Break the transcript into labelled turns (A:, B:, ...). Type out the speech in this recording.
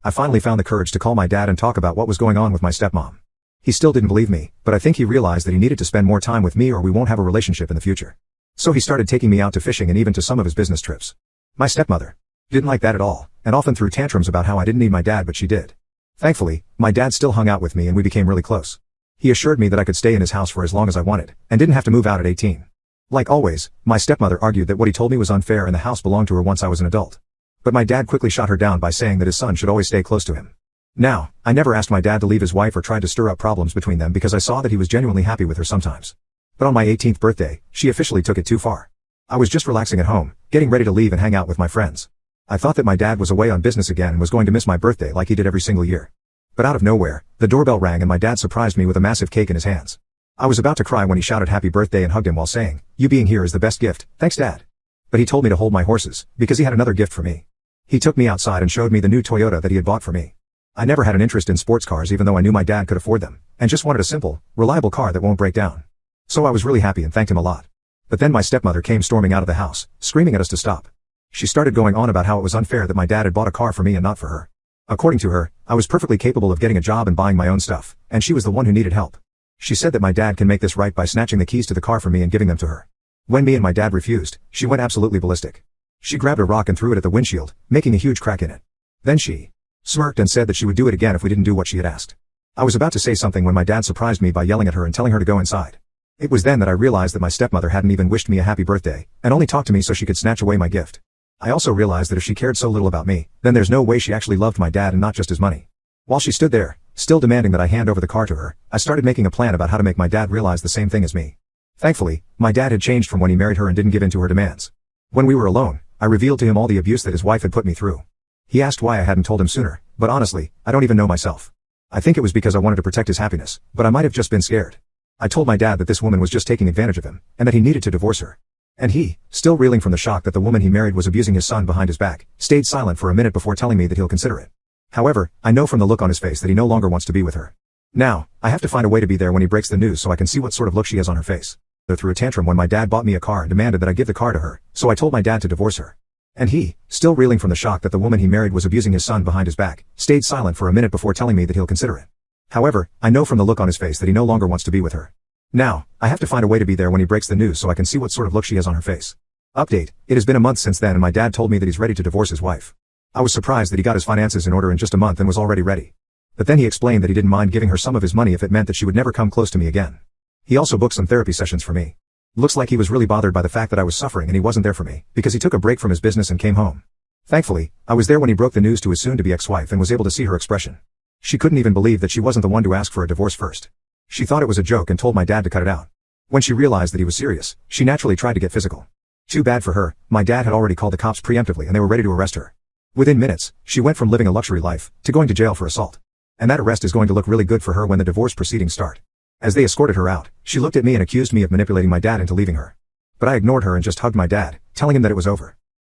A: I finally found the courage to call my dad and talk about what was going on with my stepmom. He still didn't believe me, but I think he realized that he needed to spend more time with me or we won't have a relationship in the future. So he started taking me out to fishing and even to some of his business trips. My stepmother didn't like that at all, and often threw tantrums about how I didn't need my dad but she did. Thankfully, my dad still hung out with me and we became really close. He assured me that I could stay in his house for as long as I wanted, and didn't have to move out at 18. Like always, my stepmother argued that what he told me was unfair and the house belonged to her once I was an adult. But my dad quickly shot her down by saying that his son should always stay close to him. Now, I never asked my dad to leave his wife or tried to stir up problems between them because I saw that he was genuinely happy with her sometimes. But on my 18th birthday, she officially took it too far. I was just relaxing at home, getting ready to leave and hang out with my friends. I thought that my dad was away on business again and was going to miss my birthday like he did every single year. But out of nowhere, the doorbell rang and my dad surprised me with a massive cake in his hands. I was about to cry when he shouted happy birthday and hugged him while saying, "You being here is the best gift, thanks Dad." But he told me to hold my horses, because he had another gift for me. He took me outside and showed me the new Toyota that he had bought for me. I never had an interest in sports cars even though I knew my dad could afford them, and just wanted a simple, reliable car that won't break down. So I was really happy and thanked him a lot. But then my stepmother came storming out of the house, screaming at us to stop. She started going on about how it was unfair that my dad had bought a car for me and not for her. According to her, I was perfectly capable of getting a job and buying my own stuff, and she was the one who needed help. She said that my dad can make this right by snatching the keys to the car from me and giving them to her. When me and my dad refused, she went absolutely ballistic. She grabbed a rock and threw it at the windshield, making a huge crack in it. Then she smirked and said that she would do it again if we didn't do what she had asked. I was about to say something when my dad surprised me by yelling at her and telling her to go inside. It was then that I realized that my stepmother hadn't even wished me a happy birthday, and only talked to me so she could snatch away my gift. I also realized that if she cared so little about me, then there's no way she actually loved my dad and not just his money. While she stood there, still demanding that I hand over the car to her, I started making a plan about how to make my dad realize the same thing as me. Thankfully, my dad had changed from when he married her and didn't give in to her demands. When we were alone, I revealed to him all the abuse that his wife had put me through. He asked why I hadn't told him sooner, but honestly, I don't even know myself. I think it was because I wanted to protect his happiness, but I might have just been scared. I told my dad that this woman was just taking advantage of him, and that he needed to divorce her. And he, still reeling from the shock that the woman he married was abusing his son behind his back, stayed silent for a minute before telling me that he'll consider it. However, I know from the look on his face that he no longer wants to be with her. Now, I have to find a way to be there when he breaks the news so I can see what sort of look she has on her face. I threw a tantrum when my dad bought me a car and demanded that I give the car to her, so I told my dad to divorce her. And he, still reeling from the shock that the woman he married was abusing his son behind his back, stayed silent for a minute before telling me that he'll consider it. However, I know from the look on his face that he no longer wants to be with her. Now, I have to find a way to be there when he breaks the news so I can see what sort of look she has on her face. Update: it has been a month since then and my dad told me that he's ready to divorce his wife. I was surprised that he got his finances in order in just a month and was already ready. But then he explained that he didn't mind giving her some of his money if it meant that she would never come close to me again. He also booked some therapy sessions for me. Looks like he was really bothered by the fact that I was suffering and he wasn't there for me, because he took a break from his business and came home. Thankfully, I was there when he broke the news to his soon-to-be ex-wife and was able to see her expression. She couldn't even believe that she wasn't the one to ask for a divorce first. She thought it was a joke and told my dad to cut it out. When she realized that he was serious, she naturally tried to get physical. Too bad for her, my dad had already called the cops preemptively and they were ready to arrest her. Within minutes, she went from living a luxury life to going to jail for assault. And that arrest is going to look really good for her when the divorce proceedings start. As they escorted her out, she looked at me and accused me of manipulating my dad into leaving her. But I ignored her and just hugged my dad, telling him that it was over.